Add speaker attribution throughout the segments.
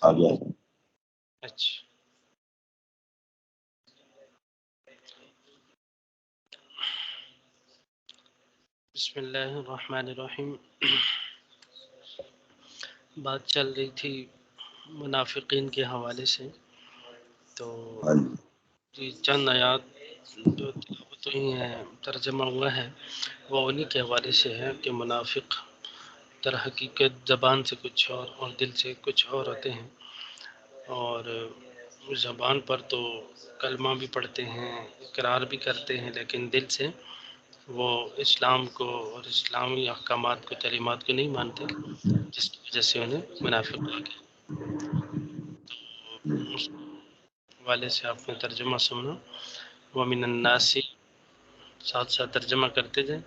Speaker 1: آ گیا.
Speaker 2: اچھا بسم اللہ الرحمن الرحیم. بات چل رہی تھی منافقین کے حوالے سے، تو
Speaker 1: ہاں جی.
Speaker 2: جی چند آیات جو تلاوت ہوئی ہیں، ترجمہ ہوا ہے، وہ انہی کے حوالے سے ہے کہ منافق در حقیقت زبان سے کچھ اور دل سے کچھ اور ہوتے ہیں. اور زبان پر تو کلمہ بھی پڑھتے ہیں، اقرار بھی کرتے ہیں، لیکن دل سے وہ اسلام کو اور اسلامی احکامات کو، تعلیمات کو نہیں مانتے، جس کی وجہ سے انہیں منافق کہا گیا. تو اس حوالے سے آپ نے ترجمہ سنا، وَمِنَ النَّاسِ ساتھ ساتھ ترجمہ کرتے جائیں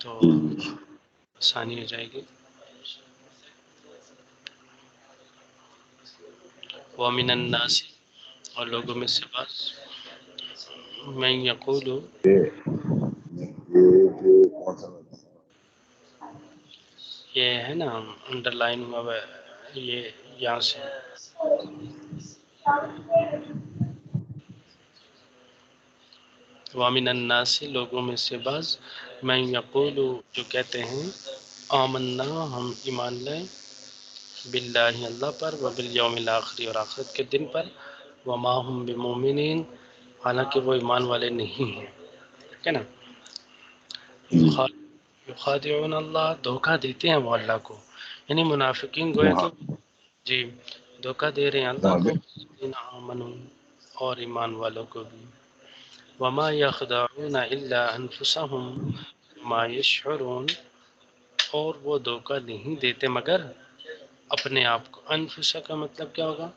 Speaker 2: تو آسانی ہو جائے گی. وَمِنَ النَّاسِ اور لوگوں میں سے بعض، مَن یقول،
Speaker 1: یہ کون سا ہے؟
Speaker 2: یہ ہے نا انڈر لائن ہوا ہوا ہے، یہ یہاں سے وَمِنَ النَّاسِ لوگوں میں سے بعض، مَن یقول جو کہتے ہیں، آمنا ہم ایمان لائیں، باللہ اللہ پر، وبالیوم الآخر اور آخرت کے دن پر، وما ہم بمومنین حالانکہ وہ ایمان والے نہیں ہیں. ٹھیک ہے نا. یخادعون اللہ دھوکہ دیتے ہیں وہ اللہ کو، یعنی منافقین گویا کہ جی دھوکہ دے رہے ہیں اللہ کو، آمنوا اور ایمان والوں کو بھی. وما یخدعون الا انفسهم وما یشعرون اور وہ دھوکہ نہیں دیتے مگر اپنے آپ کو. انفسا کا مطلب کیا ہوگا؟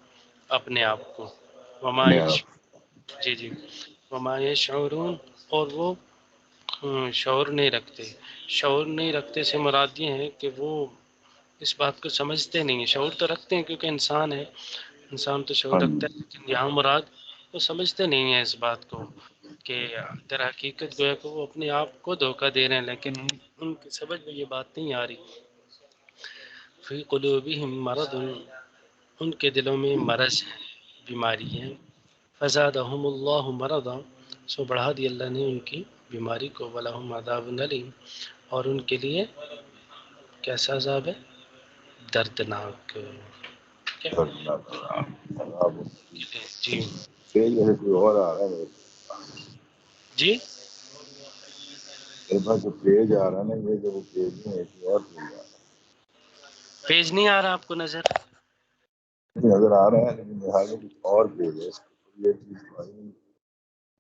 Speaker 2: اپنے آپ کو. وما جی جی وما یشعرون اور وہ شعور نہیں رکھتے. شعور نہیں رکھتے سے مراد یہ ہے کہ وہ اس بات کو سمجھتے نہیں ہیں. شعور تو رکھتے ہیں کیونکہ انسان ہے، انسان تو شعور رکھتا ہے، لیکن یہاں مراد وہ سمجھتے نہیں ہیں اس بات کو کہ در حقیقت گویا کہ وہ اپنے آپ کو دھوکہ دے رہے ہیں، لیکن ان کی سمجھ میں یہ بات نہیں آ رہی. فی قلوبہم مرض ان کے دلوں میں مرض ہے، بیماری ہے. فزادہم اللہ مرضا سو بڑھا دی اللہ نے ان کی بیماری کو. ولہم عذاب علیم اور ان کے لیے کیسا عذاب ہے؟ دردناک. جی
Speaker 1: کوئی اور آ رہا ہے
Speaker 2: جی
Speaker 1: میرے پاس جو پیج آ رہا ہے نا، یہ جو وہ پیج نہیں ہے، کوئی اور پیج آ رہا
Speaker 2: پیج نہیں آ رہا آپ کو نظر؟
Speaker 1: ہے، نظر آ رہا ہے لیکن لہٰذا کچھ اور پیج ہے اس کو. یہ چیز تو آئی نہیں.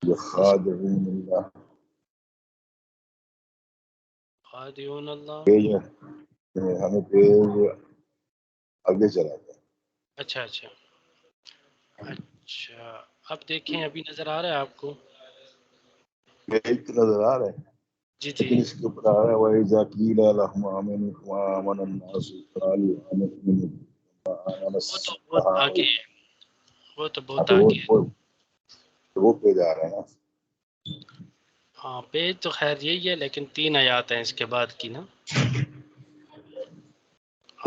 Speaker 1: یہ خادعون اللہ
Speaker 2: خادعون اللہ.
Speaker 1: پیج ہے، ہمیں پیج آگے چلا گیا.
Speaker 2: اچھا اچھا اچھا اب دیکھیں ابھی نظر آ رہا ہے آپ کو؟
Speaker 1: پیج تو نظر آ رہا ہے
Speaker 2: جی جی
Speaker 1: لیکن اس کے اوپر آ رہا ہے وَإِذَا قِيلَ لَهُمْ آمِنُوا كَمَا آمَنَ النَّاسُ قَالُوا أَنُؤْمِنُ كَمَا آمَنَ
Speaker 2: وہ تو بہت آگے
Speaker 1: السَّفَهَاءُ.
Speaker 2: ہے، وہ تو
Speaker 1: ہاں
Speaker 2: بہت
Speaker 1: تو
Speaker 2: آگے ہے.
Speaker 1: وہ پیج آ رہا ہے نا.
Speaker 2: ہاں پیج تو خیر یہی ہے، لیکن 3 آیات ہیں اس کے بعد کی نا.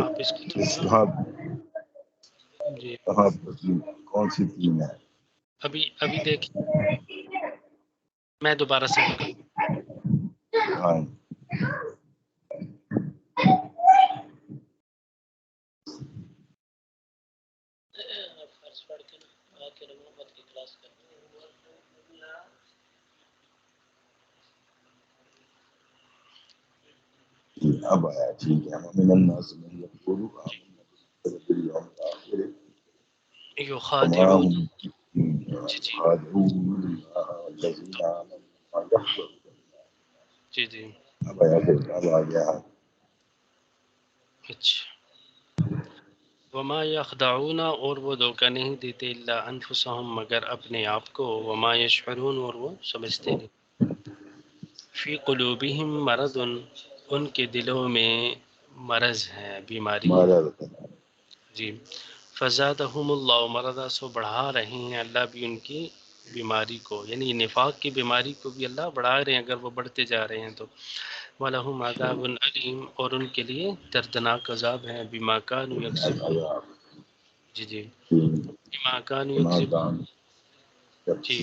Speaker 2: آپ اس کو تھوڑا
Speaker 1: کہاں
Speaker 2: جی
Speaker 1: کہاں کون سی تین ہے؟
Speaker 2: ابھی دیکھیں، میں دوبارہ سینڈ کروں.
Speaker 1: ہاں
Speaker 2: فرض پڑھ کے نا کے محبت کی کلاس کرتے
Speaker 1: اب آیا. ٹھیک ہے. وَمِنَ النَّاسِ مَن يَقُولُ آمَنَّا بِالْيَوْمِ الْآخِرِ وَمَا
Speaker 2: یخادعون.
Speaker 1: هُم
Speaker 2: جی جی
Speaker 1: يُخَادِعُونَ اللَّهَ وَالَّذِينَ آمَنُوا وَمَا يَخْدَعُونَ.
Speaker 2: جی جی
Speaker 1: اب آیا پھر اب آ گیا.
Speaker 2: اچھا. وما یخدعون اور وہ دھوکہ نہیں دیتے الا انفسهم مگر اپنے آپ کو. وما یشعرون اور وہ سمجھتے نہیں. فی قلوبہم مرض ان کے دلوں میں مرض ہے، بیماری ہے.
Speaker 1: مارا
Speaker 2: جی فزادہم اللہ مرضا سو بڑھا رہے ہیں اللہ بھی ان کی بیماری کو، یعنی نفاق کی بیماری کو بھی اللہ بڑھا رہے ہیں اگر وہ بڑھتے جا رہے ہیں تو. وَلَهُمْ عَذَابٌ أَلِيمٌ اور ان کے لیے دردناک عذاب ہے بما كانوا یکسبون جی جی بما كانوا یکسبون جی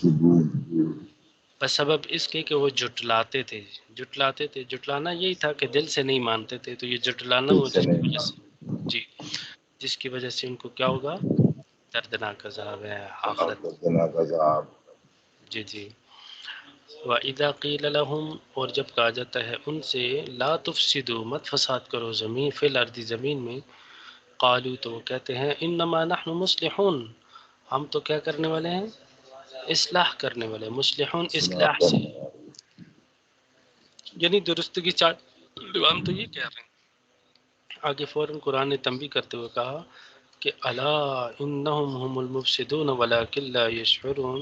Speaker 2: بس سبب اس کے کہ وہ جھٹلاتے تھے جھٹلانا یہی تھا کہ دل سے نہیں مانتے تھے، تو یہ جھٹلانا وہ جس کی وجہ سے جی جس کی وجہ سے ان کو کیا ہوگا، دردناک عذاب ہے آخرت جی جی وَإِذَا قِيلَ لَهُمْ اور جب کہا جاتا ہے ان سے لا تفسدوا مت فساد کرو زمین فی الارض زمین میں، قالوا تو وہ کہتے ہیں انما نحن مصلحون ہم تو کیا کرنے والے ہیں، اصلاح کرنے والے، مصلحون اصلاح سے یعنی درستگی ہم تو یہ کہہ رہے ہیں۔ آگے فوراً قرآن نے تنبیہ کرتے ہوئے کہا کہ الا انہم هم المفسدون ولکن لا یشعرون،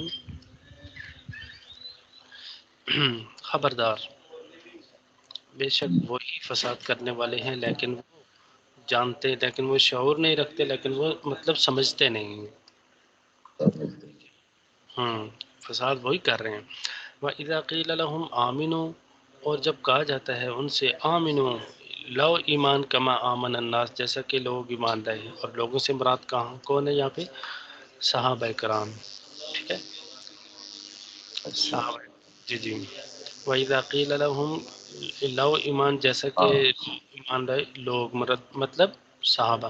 Speaker 2: خبردار بے شک وہی فساد کرنے والے ہیں لیکن وہ جانتے، لیکن وہ شعور نہیں رکھتے، لیکن وہ مطلب سمجھتے نہیں فساد وہی کر رہے ہیں۔ وَإِذَا قِيلَ لَهُمْ آمِنُوا اور جب کہا جاتا ہے ان سے آمنو لو ایمان کما آمن الناس جیسا کہ لوگ ایمان لائے، اور لوگوں سے مراد کہاں کون ہے یہاں پہ، صحابہ کرام، ٹھیک ہے صحابہ جی جی وَإِذَا قِيلَ لَهُمْ لو ایمان جیسا کہ ایمان لائے لوگ مطلب صحابہ،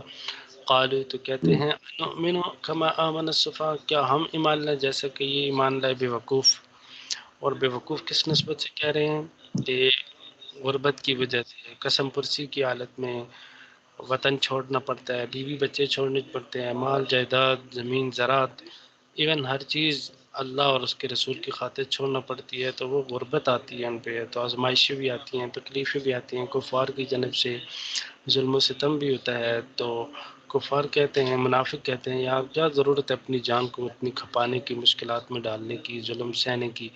Speaker 2: قالوا تو کہتے ہیں نؤمن کما آمن السفہاء کیا ہم ایمان لائے جیسا کہ یہ ایمان لائے بے وقوف، اور بے وقوف کس نسبت سے کہہ رہے ہیں کہ غربت کی وجہ سے قسم پرسی کی حالت میں وطن چھوڑنا پڑتا ہے، بیوی بچے چھوڑنے پڑتے ہیں، مال جائیداد زمین زراعت ایون ہر چیز اللہ اور اس کے رسول کی خاطر چھوڑنا پڑتی ہے، تو وہ غربت آتی ہے ان پہ، تو آزمائشیں بھی آتی ہیں، تکلیفیں بھی آتی ہیں، کفار کی جانب سے ظلم و ستم بھی ہوتا ہے، تو کفار کہتے ہیں، منافق کہتے ہیں یار کیا ضرورت ہے اپنی جان کو اتنی کھپانے کی، مشکلات میں ڈالنے کی، ظلم سہنے کی،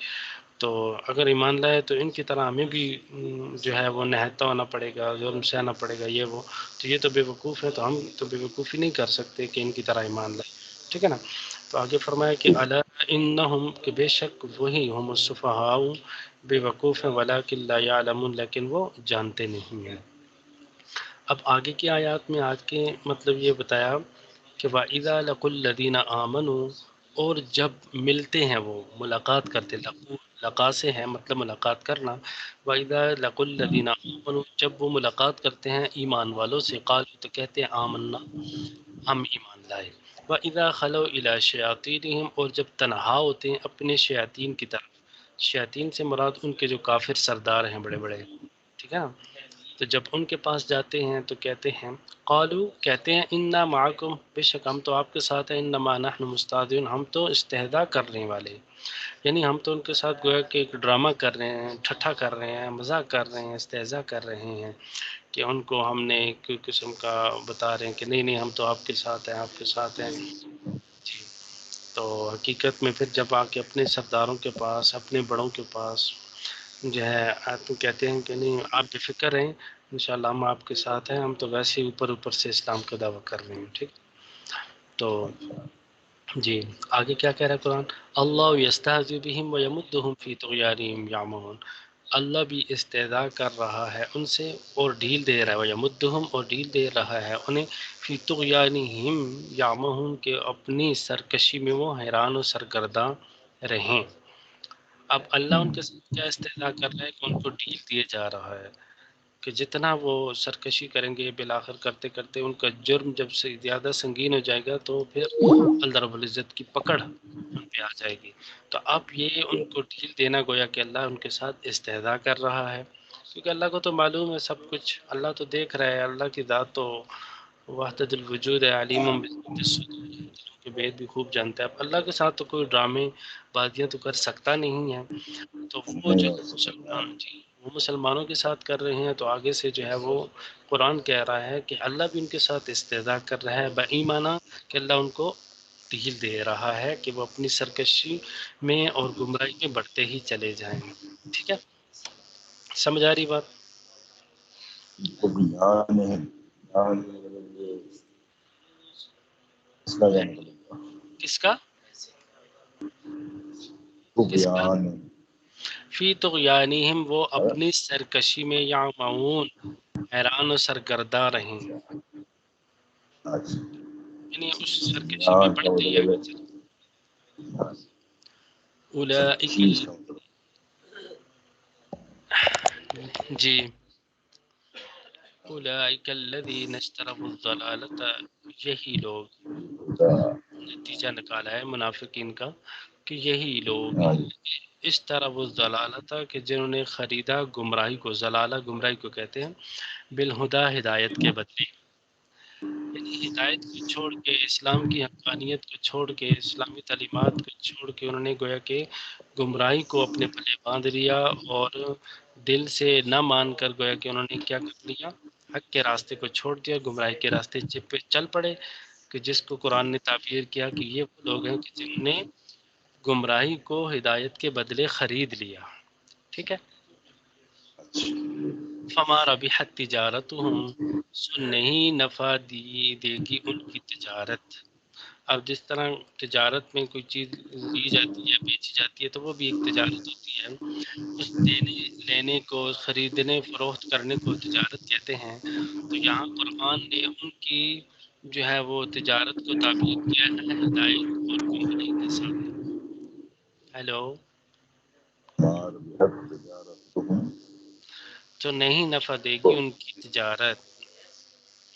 Speaker 2: تو اگر ایمان لائے تو ان کی طرح ہمیں بھی جو ہے وہ نہتا ہونا پڑے گا، ظلم سہنا پڑے گا، یہ وہ تو یہ تو بے وقوف ہے، تو ہم تو بے وقوفی نہیں کر سکتے کہ ان کی طرح ایمان لائے، ٹھیک ہے نا۔ تو آگے فرمایا کہ الا انہم کہ بے شک وہی ہم الصفہاء بے وقوف ہیں، ولکن لا یعلمون لیکن وہ جانتے نہیں ہیں۔ اب آگے کی آیات میں آج کے مطلب یہ بتایا کہ وَإِذَا لَقُوا الَّذِينَ آمَنُوا اور جب ملتے ہیں وہ ملاقات کرتے، لقا سے ہے مطلب ملاقات کرنا، وَإِذَا لَقُوا الَّذِينَ آمَنُوا جب وہ ملاقات کرتے ہیں ایمان والوں سے، قالوا تو کہتے ہیں آمنا ہم ایمان لائے، وَإِذَا خَلَوْا إِلَىٰ شَيَاطِینِهِمْ اور جب تنہا ہوتے ہیں اپنے شیاطین کی طرف، شیاطین سے مراد ان کے جو کافر سردار ہیں بڑے بڑے، ٹھیک ہے نا، تو جب ان کے پاس جاتے ہیں تو کہتے ہیں قالو کہتے ہیں انا معکم بے شک ہم تو آپ کے ساتھ ہیں، انما نحن مستہزئون ہم تو استہزاء کرنے والے، یعنی ہم تو ان کے ساتھ گویا کہ ایک ڈرامہ کر رہے ہیں، ٹھٹھا کر رہے ہیں، مذاق کر رہے ہیں، استہزاء کر رہے ہیں، کہ ان کو ہم نے ایک قسم کا بتا رہے ہیں کہ نہیں نہیں ہم تو آپ کے ساتھ ہیں، آپ کے ساتھ ہیں جی۔ تو حقیقت میں پھر جب آ کے اپنے سرداروں کے پاس اپنے بڑوں کے پاس جو ہے تو کہتے ہیں کہ نہیں آپ بے فکر رہیں، انشاءاللہ ہم آپ کے ساتھ ہیں، ہم تو ویسے ہی اوپر سے اسلام کا دعویٰ کر رہے ہیں، ٹھیک۔ تو جی آگے کیا کہہ رہا ہے قرآن، اللہ یستہزئ بہم ویمدہم فی طغیانہم یعمہون اللہ بھی استہزاء کر رہا ہے ان سے اور ڈھیل دے رہا ہے، ویمدہم اور ڈھیل دے رہا ہے انہیں، فی طغیانہم یعمہون کہ اپنی سرکشی میں وہ حیران و سرگرداں رہیں۔ اب اللہ ان کے ساتھ کیا استہزاء کر رہا ہے کہ ان کو ڈھیل دیے جا رہا ہے کہ جتنا وہ سرکشی کریں گے بالآخر کرتے کرتے ان کا جرم جب سے زیادہ سنگین ہو جائے گا تو پھر اللہ رب العزت کی پکڑ ان پہ آ جائے گی، تو اب یہ ان کو ڈھیل دینا گویا کہ اللہ ان کے ساتھ استہزاء کر رہا ہے، کیونکہ اللہ کو تو معلوم ہے سب کچھ، اللہ تو دیکھ رہا ہے، اللہ کی ذات تو وحدت الوجود ہے، علیم بذات الصدور کے بید بھی خوب جانتا ہے، اب اللہ کے ساتھ تو کوئی ڈرامے بازیاں تو کر سکتا نہیں ہے، تو وہ جو مسلمان جی وہ مسلمانوں کے ساتھ کر رہے ہیں، تو آگے سے جو ہے وہ قرآن کہہ رہا ہے کہ اللہ بھی ان کے ساتھ استہزاء کر رہا ہے، بایمانہ کہ اللہ ان کو ڈھیل دے رہا ہے کہ وہ اپنی سرکشی میں اور گمراہی میں بڑھتے ہی چلے جائیں، ٹھیک ہے، سمجھ آ رہی بات؟ کس کا کس کا فی طغیانہم وہ اپنی سرکشی میں یعمہون حیران و سرگرداں رہیں،
Speaker 1: اچھا
Speaker 2: یعنی اس سرکشی میں
Speaker 1: یہاں کا
Speaker 2: بڑھتے ہی
Speaker 1: مطلب ہے
Speaker 2: آگے چلے.
Speaker 1: ہاں،
Speaker 2: اولئک
Speaker 1: چیز کا مطلب
Speaker 2: جی اولئک الذین اشتروا الضلالۃ، یہی لوگ نتیجہ نکالا ہے منافقین کا کہ یہی لوگ
Speaker 1: ہاں جی
Speaker 2: اس طرح وہ ضلالت کہ جنہوں نے خریدا گمراہی کو، ضلالہ گمراہی کو کہتے ہیں، بالہدا ہدایت کے بدلے، یعنی ہدایت کو چھوڑ کے، اسلام کی حقانیت کو چھوڑ کے، اسلامی تعلیمات کو چھوڑ کے انہوں نے گویا کہ گمراہی کو اپنے پلے باندھ لیا، اور دل سے نہ مان کر گویا کہ انہوں نے کیا کر لیا، حق کے راستے کو چھوڑ دیا، گمراہی کے راستے پہ چل پڑے، کہ جس کو قرآن نے تعبیر کیا کہ یہ وہ لوگ ہیں کہ جنہوں نے گمراہی کو ہدایت کے بدلے خرید لیا. ٹھیک ہے. فما ربحت تجارتہم، سو نہیں نفع دے گی ان کی تجارت. اب جس طرح تجارت میں کوئی چیز لی جاتی ہے، بیچی جاتی ہے، تو وہ بھی ایک تجارت ہوتی ہے. اس دینے لینے کو، خریدنے فروخت کرنے کو تجارت کہتے ہیں. تو یہاں قرآن نے ان کی جو ہے وہ تجارت کو تعبیر کیا ہے ہدایت اور گمراہی کے ساتھ. ہیلو.
Speaker 1: مار بحق تجارتہم،
Speaker 2: تو نہیں نفع دے گی ان کی تجارت،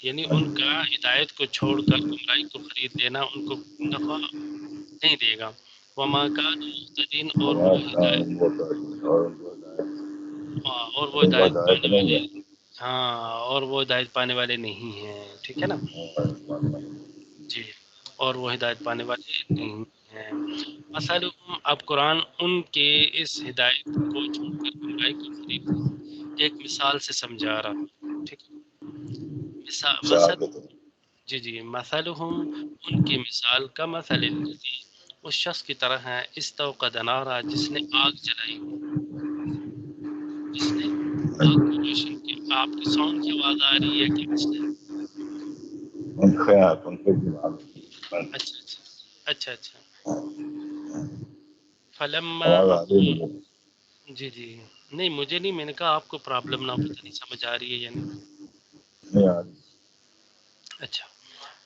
Speaker 2: یعنی ان کا ہدایت کو چھوڑ کر گمراہی کو خرید لینا ان کو نفع نہیں دے گا. وما کانوا مہتدین، اور وہ ہدایت، اور وہ ہدایت پانے
Speaker 1: نہیں
Speaker 2: والے،
Speaker 1: ہے
Speaker 2: ہاں، اور وہ ہدایت پانے والے نہیں ہیں. ٹھیک ہے نا. جی، اور وہ ہدایت پانے والے نہیں ہیں. مثلہم، اب قرآن ان کے اس ہدایت کو چھوڑ کر گمراہی کو خرید ایک مثال سے سمجھا رہا. ٹھیک ہے. مثل، جی جی، مثلہم ان کی مثال کا مثل الذی، اس شخص کی طرح ہے، استوقد نارا، جس نے آگ جلائی، جس نے آگ کو روشن کیا. آپ کی ساؤنڈ کی آواز آ رہی ہے کہ مسئلہ ہے؟ اچھا اچھا اچھا اچھا. فلما،
Speaker 1: آواز آ رہی ہے مجھے
Speaker 2: جی جی، نہیں مجھے نہیں، میں نے کہا آپ کو پرابلم نہ پتہ نہیں سمجھ آ رہی ہے یا نہیں.
Speaker 1: نہیں آ رہی.
Speaker 2: اچھا.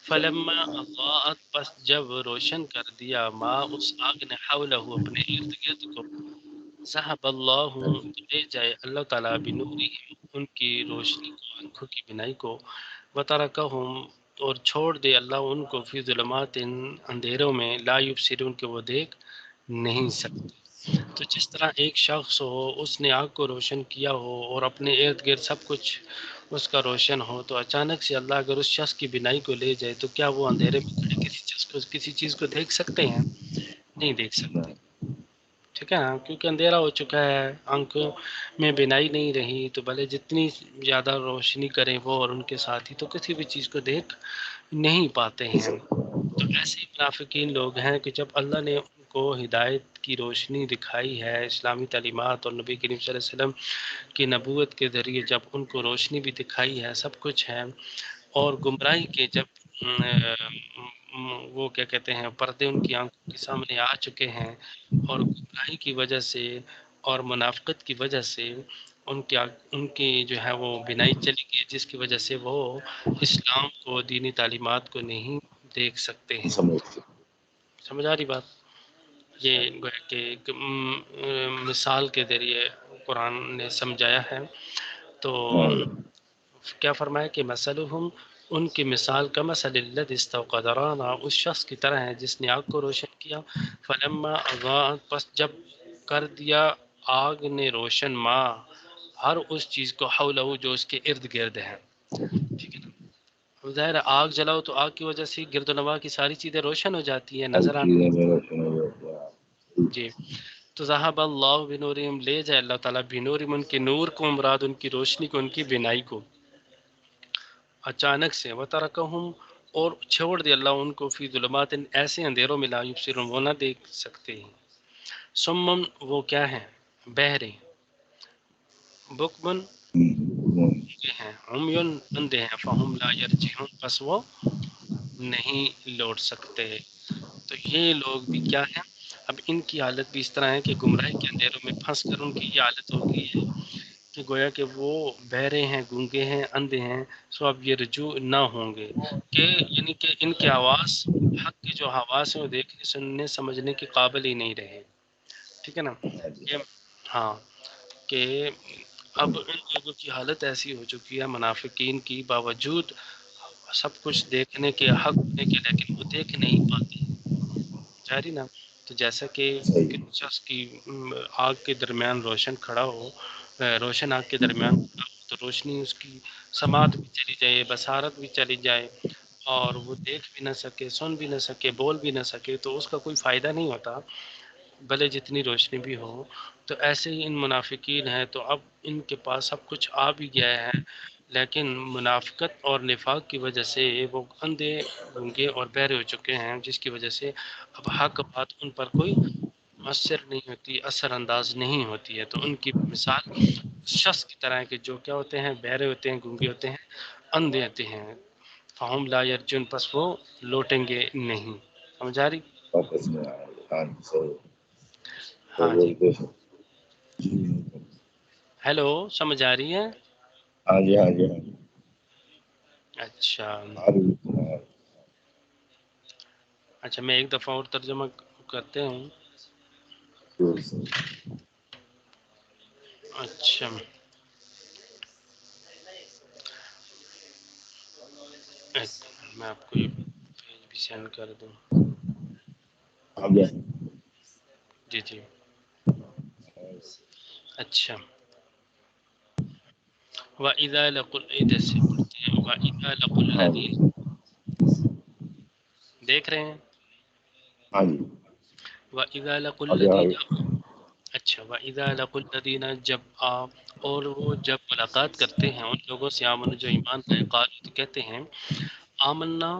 Speaker 2: فلما اضاءت، پس جب روشن کر دیا، ما اس آگ نے، حولہ اپنے ارد گرد کو، ذهب اللہ، لے جائے اللہ تعالیٰ، بنورہم ان کی روشنی کو، آنکھوں کی بینائی کو، وترکہم اور چھوڑ دے اللہ ان کو، فی ظلمات اندھیروں میں، لا یبصرون کہ وہ دیکھ نہیں سکتے. تو جس طرح ایک شخص ہو، اس نے آگ کو روشن کیا ہو اور اپنے ارد گرد سب کچھ اس کا روشن ہو، تو اچانک سے اللہ اگر اس شخص کی بینائی کو لے جائے تو کیا وہ اندھیرے میں کھڑے کسی چیز کو دیکھ سکتے ہیں؟ نہیں دیکھ سکتے. ٹھیک ہے نا. کیونکہ اندھیرا ہو چکا ہے، آنکھوں میں بینائی نہیں رہی، تو بھلے جتنی زیادہ روشنی کریں وہ اور ان کے ساتھی، تو کسی بھی چیز کو دیکھ نہیں پاتے ہیں. تو ایسے منافقین لوگ ہیں کہ جب اللہ نے ان کو ہدایت کی روشنی دکھائی ہے، اسلامی تعلیمات اور نبی کریم صلی اللہ علیہ وسلم کی نبوت کے ذریعے جب ان کو روشنی بھی دکھائی ہے، سب کچھ ہے، اور گمراہی کے جب وہ کیا کہتے ہیں پردے ان کی آنکھوں کے سامنے آ چکے ہیں، اور گمراہی کی وجہ سے اور منافقت کی وجہ سے ان کی جو ہے وہ بینائی چلی گئی، جس کی وجہ سے وہ اسلام کو، دینی تعلیمات کو نہیں دیکھ سکتے ہیں. سمجھ آ رہی بات؟ یہ گویا کہ ایک مثال کے ذریعے قرآن نے سمجھایا ہے. تو کیا فرمایا کہ مثلہم ان کی مثال کا مثل الذی استوقد نارا، اس شخص کی طرح ہے جس نے آگ کو روشن کیا. فلما اضاءت، پس جب کر دیا آگ نے روشن، ما ہر اس چیز کو، حولہ جو اس کے ارد گرد ہے. ٹھیک ہے نا. ظاہر ہے آگ جلاؤ تو آگ کی وجہ سے گرد و نواح کی ساری چیزیں روشن ہو جاتی ہیں، نظر آنے لگتی ہیں. جی. تو ذہب اللہ بنورہم، لے جائے اللہ تعالیٰ، بنورہم ان کے نور کو، مراد ان کی روشنی کو، ان کی بینائی کو، اچانک سے، وترکہم اور چھوڑ دے اللہ ان کو، فی ظلمات ایسے اندھیروں میں، لا یبصرون وہ نہ دیکھ سکتے ہیں. سمن وہ کیا ہیں؟ بہرے، بکمن ہیں، عمیون اندھے ہیں، فہم لا یرجعون پس وہ نہیں لوٹ سکتے. تو یہ لوگ بھی کیا ہیں؟ اب ان کی حالت بھی اس طرح ہے کہ گمراہی کے اندھیروں میں پھنس کر ان کی یہ حالت ہو گئی ہے کہ گویا کہ وہ بہرے ہیں، گونگے ہیں، اندھے ہیں، سو اب یہ رجوع نہ ہوں گے، کہ یعنی کہ ان کی آواز، حق کی جو حواس ہیں وہ دیکھنے سننے سمجھنے کے قابل ہی نہیں رہے، ٹھیک ہے نا، کہ ہاں کہ اب ان لوگوں کی حالت ایسی ہو چکی ہے منافقین کی، باوجود سب کچھ دیکھنے کے حق ہونے کے لیکن وہ دیکھ نہیں پاتے، جاری نا، تو جیسا کہ شخص کی آگ کے درمیان روشن کھڑا ہو، روشن آگ کے درمیان کھڑا ہو تو روشنی اس کی سماعت بھی چلی جائے، بصارت بھی چلی جائے اور وہ دیکھ بھی نہ سکے، سن بھی نہ سکے، بول بھی نہ سکے، تو اس کا کوئی فائدہ نہیں ہوتا بھلے جتنی روشنی بھی ہو۔ تو ایسے ہی ان منافقین ہیں، تو اب ان کے پاس سب کچھ آ بھی گیا ہے لیکن منافقت اور نفاق کی وجہ سے وہ اندھے، گونگے اور بہرے ہو چکے ہیں، جس کی وجہ سے اب حق بات ان پر کوئی مؤثر نہیں ہوتی، اثر انداز نہیں ہوتی ہے۔ تو ان کی مثال شخص کی طرح ہے کہ جو کیا ہوتے ہیں، بہرے ہوتے ہیں، گونگے ہوتے ہیں، اندھے ہوتے ہیں، فہم لا یرجون، پس وہ لوٹیں گے نہیں۔ سمجھ آ رہی؟
Speaker 1: واپس میں آئے، ہاں جی صحیح، تو
Speaker 2: ہاں جی،
Speaker 1: بولتے ہیں جی،
Speaker 2: ہیلو، سمجھ آ رہی ہے؟
Speaker 1: ہاں جی ہاں جی ہاں جی،
Speaker 2: اچھا
Speaker 1: ہاں
Speaker 2: اچھا، میں ایک دفعہ اور ترجمہ کرتے ہوں۔
Speaker 1: جی،
Speaker 2: اچھا، میں آپ کو یہ پیج بھی سینڈ کر دوں۔
Speaker 1: آ گیا،
Speaker 2: جی جی، اچھا، وَإِذَا لَقُوا، ادھر سے پڑھتے ہیں، وَإِذَا لَقُوا
Speaker 1: ہاں جی
Speaker 2: الَّذِينَ، دیکھ رہے ہیں،
Speaker 1: ہاں جی،
Speaker 2: وَإِذَا لَقُوا
Speaker 1: آ گیا
Speaker 2: الَّذِينَ، اچھا، وَإِذَا لَقُوا الَّذِينَ، جب آپ اور وہ جب ملاقات کرتے ہیں ان لوگوں سے، آمن جو ایمان لائے، قالوا تو کہتے ہیں، آمنا،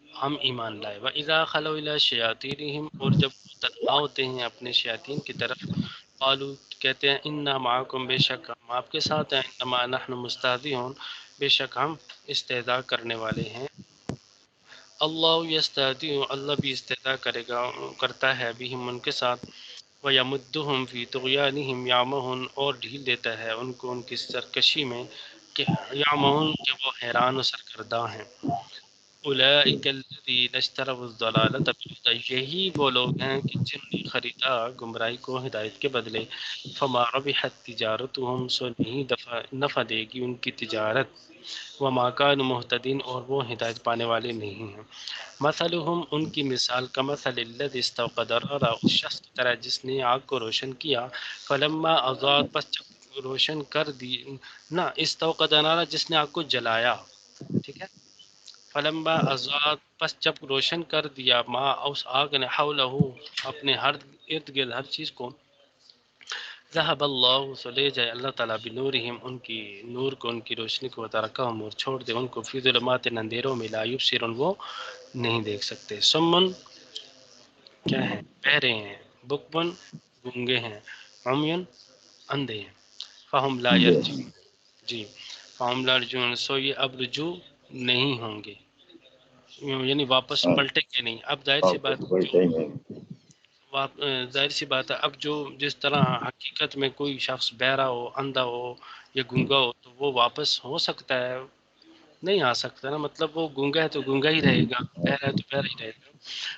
Speaker 2: ہم ایمان لائے، وَإِذَا خَلَوْا إِلَىٰ شَيَاطِينِهِمْ، اور جب وہ تنہا ہوتے ہیں اپنے شیاطین کی طرف، قالوا کہتے ہیں، اِنَّا مَعَكُمْ، بے شک ہم آپ کے ساتھ ہیں، اِنَّمَا نَحْنُ مُسْتَهْزِئُونَ، بے شک ہم استہزاء کرنے والے ہیں، اللہ یستہزئ، اللہ بھی استہزاء کرتا ہے بہم ان کے ساتھ، وَيَمُدُّهُمْ فِي طُغْيَانِهِمْ يَعْمَهُونَ، اور ڈھیل دیتا ہے ان کو ان کی سرکشی میں، کہ یعمہون، کہ وہ حیران و سرگرداں ہیں۔ اولئک الذین اشتروا الضلالۃ بالہدی، یہی وہ لوگ ہیں کہ جنہوں نے خریدا گمراہی کو ہدایت کے بدلے، فما ربحت تجارتہم، سو نہیں نفع دے گی ان کی تجارت، وما کانوا مہتدین، اور وہ ہدایت پانے والے نہیں ہیں۔ مثلہم، ان کی مثال، کمثل الذی استوقد نارا، اس شخص کی طرح جس نے آگ کو روشن کیا، فلما اضاءت، پس جب روشن کر دی، نہ استوقد نارا، جس نے آگ کو جلایا، ٹھیک ہے، فلما اضاءت، پس جب روشن کر دیا، ما، اس آگ نے، حولہ، اپنے ہر ارد گرد ہر چیز کو، ذهب اللہ، سو لے جائے اللہ تعالیٰ، بنورہم، ان کی نور کو، ان کی روشنی کو، ترکہم، اور چھوڑ دے ان کو، فی ظلمات، اندھیروں میں، لا یبصرون، وہ نہیں دیکھ سکتے، سمن، کیا ہیں، بہرے ہیں، بکمن، گونگے ہیں، عمیون، اندھے ہیں، فہم لا
Speaker 1: جی،
Speaker 2: یرجعون، جی، فہم لا یرجعون، سو یہ اب رجوع نہیں ہوں گے، یعنی واپس
Speaker 1: ہاں
Speaker 2: پلٹیں گے نہیں۔ اب ظاہر سی
Speaker 1: واپس
Speaker 2: بات جو
Speaker 1: بیٹھیں گے،
Speaker 2: ظاہر سی بات ہے، اب جو جس طرح حقیقت میں کوئی شخص بہرا ہو، اندھا ہو یا گونگا ہو تو وہ واپس ہو سکتا ہے؟ نہیں آ سکتا نا، مطلب وہ گونگا ہے تو گونگا ہی رہے گا، بہرا ہے تو بہرا ہی رہے گا۔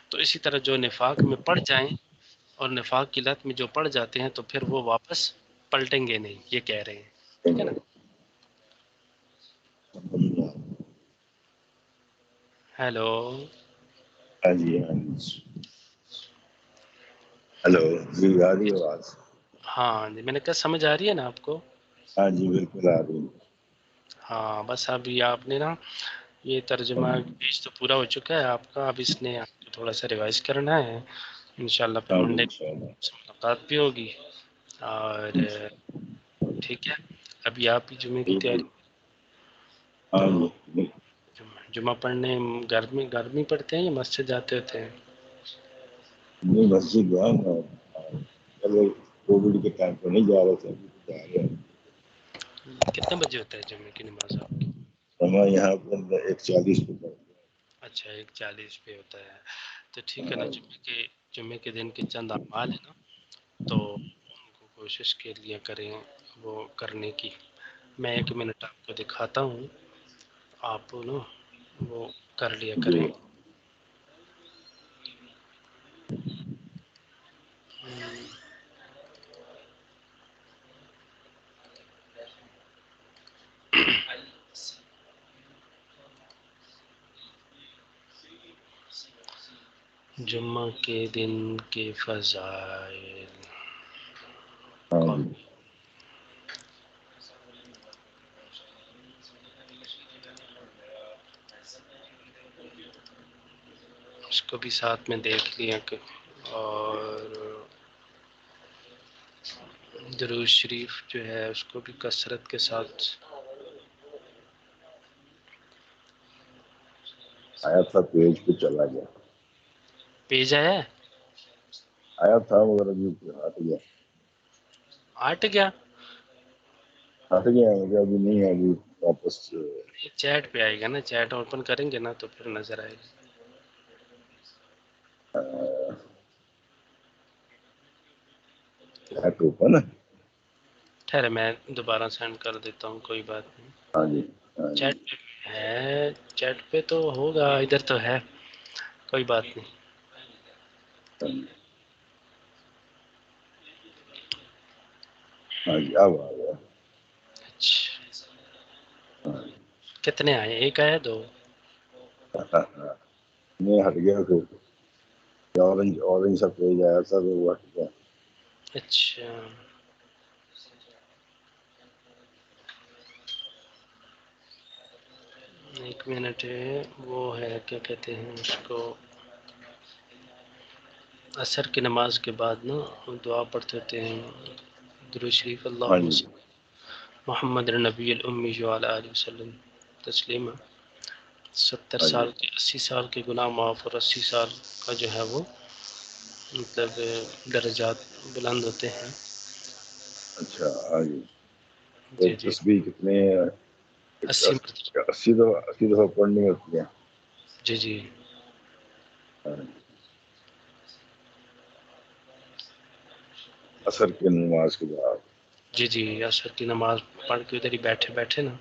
Speaker 2: تو اسی طرح جو نفاق میں پڑ جائیں اور نفاق کی لت میں جو پڑ جاتے ہیں تو پھر وہ واپس پلٹیں گے نہیں، یہ کہہ رہے ہیں، ٹھیک ہے نا۔ ہیلو،
Speaker 1: ہاں جی ہاں جی، ہلو جی، آ رہی ہے آواز؟
Speaker 2: ہاں جی، میں نے کہا سمجھ آ رہی ہے نا آپ کو؟
Speaker 1: ہاں جی بالکل آ رہی ہے،
Speaker 2: ہاں بس ابھی آپ نے نا یہ ترجمہ پیج تو پورا ہو چکا ہے آپ کا، اب اس نے آپ کو تھوڑا سا ریوائز کرنا ہے، انشاءاللہ پھر
Speaker 1: ہاں جی
Speaker 2: منڈے
Speaker 1: انشاءاللہ،
Speaker 2: سے ملاقات بھی ہوگی، اور ٹھیک ہے، ابھی آپ ہی جمعے کی تیاری،
Speaker 1: ہاں
Speaker 2: تو
Speaker 1: جی،
Speaker 2: جمعہ پڑھنے گھر میں پڑھتے ہیں یا مسجد جاتے ہوتے ہیں؟
Speaker 1: نہیں مسجد گیا نا، پہلے کووڈ کے ٹائم پہ نہیں جا رہے تھے، ابھی تو جا رہے ہیں۔
Speaker 2: کتنے بجے ہوتا ہے جمعے کی نماز آپ کی؟
Speaker 1: ہمارے یہاں پر 1:40 پہ پڑھتے ہیں۔
Speaker 2: اچھا، 1:40 پہ ہوتا ہے، تو ٹھیک ہے نا، جمعے کے دن کے چند اعمال ہیں نا، تو ان کو کوشش کے لیے کریں وہ کرنے کی. میں 1 منٹ آپ کو دکھاتا ہوں، آپ نا وہ کر لیا
Speaker 1: جی
Speaker 2: کریں. جمعہ کے دن کے فضائل.
Speaker 1: ہاں جی
Speaker 2: اس کو بھی ساتھ میں دیکھ لیا کہ، اور درود شریف جو ہے اس کو بھی کثرت کے ساتھ.
Speaker 1: آیا تھا پیج پہ چلا گیا،
Speaker 2: پیج آیا ہے؟
Speaker 1: آیا تھا مگر ابھی ہٹ گیا.
Speaker 2: ہٹ گیا؟
Speaker 1: ہٹ گیا مجھے ابھی نہیں ہے، ابھی واپس.
Speaker 2: چیٹ پہ آئے گا نا، چیٹ اوپن کریں گے نا تو پھر نظر آئے گا.
Speaker 1: چیٹ اوپن ہے.
Speaker 2: ٹھہرے میں دوبارہ سینڈ کر دیتا ہوں، کوئی بات نہیں.
Speaker 1: ہاں جی ہاں جی
Speaker 2: چیٹ پہ ہے، چیٹ پہ تو ہوگا، ادھر تو ہے، کوئی بات نہیں.
Speaker 1: ہاں جی اب آ گیا.
Speaker 2: اچھا، کتنے آئے؟ 1 آیا 2؟
Speaker 1: نہیں ہٹ گیا پھر. اورنج سا پیج آیا تھا تو وہ ہٹ گیا.
Speaker 2: اچھا، ایک منٹ ہے، وہ ہے کیا کہتے ہیں اس کو، عصر کی نماز کے بعد نا دعا پڑھتے ہوتے ہیں، درود شریف
Speaker 1: ہاں
Speaker 2: اللہم
Speaker 1: جی
Speaker 2: صل محمد النبی الامی وعلی آلہ وسلم تسلیما. 70
Speaker 1: ہاں جی
Speaker 2: سال کے 80 سال کے گناہ معاف، اور 80 سال کا جو ہے وہ مطلب درجات بلند ہوتے ہیں.
Speaker 1: اچھا ہاں جی.
Speaker 2: جی
Speaker 1: ایک
Speaker 2: جی،
Speaker 1: تسبیح کتنے
Speaker 2: 80 مرتبہ.
Speaker 1: 80 دفعہ پڑھنی ہوتی ہے.
Speaker 2: جی جی،
Speaker 1: ہاں جی. عصر کی نماز کے بعد.
Speaker 2: جی جی، عصر کی نماز پڑھ کے ادھر ہی بیٹھے بیٹھے نا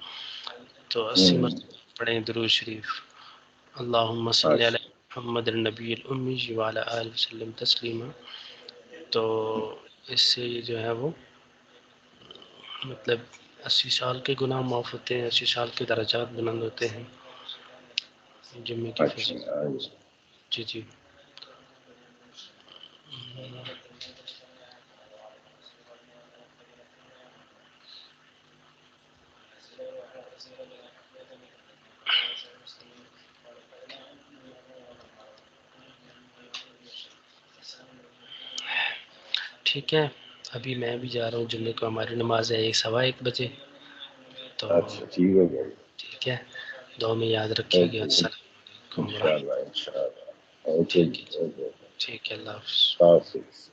Speaker 2: تو 80
Speaker 1: ہوں
Speaker 2: مرتبہ پڑھیں درود شریف، اللہم صلی علی
Speaker 1: اچھا
Speaker 2: محمد النبی الامی وعلی آلہ وسلم تسلیما. تو اس سے جو ہے وہ مطلب 80 سال کے گناہ معاف ہوتے ہیں، 80 سال کے درجات بلند ہوتے ہیں. جمعے کی
Speaker 1: اچھا
Speaker 2: فضیلت.
Speaker 1: ہاں جی.
Speaker 2: جی جی. ٹھیک ہے، ابھی میں بھی جا رہا ہوں جمعے کو، ہماری نماز ہے 1 سوا 1 بجے. تو
Speaker 1: اچھا ٹھیک ہے بھائی.
Speaker 2: ٹھیک ہے، دعا میں یاد رکھیے گا.
Speaker 1: اوکے
Speaker 2: السلام علیکم ورحمۃ
Speaker 1: انشاءاللہ انشاءاللہ.
Speaker 2: اللہ.
Speaker 1: اوکے
Speaker 2: ٹھیک
Speaker 1: جی
Speaker 2: ہے،
Speaker 1: اوکے.
Speaker 2: ٹھیک ہے، اللہ حافظ.
Speaker 1: حافظ.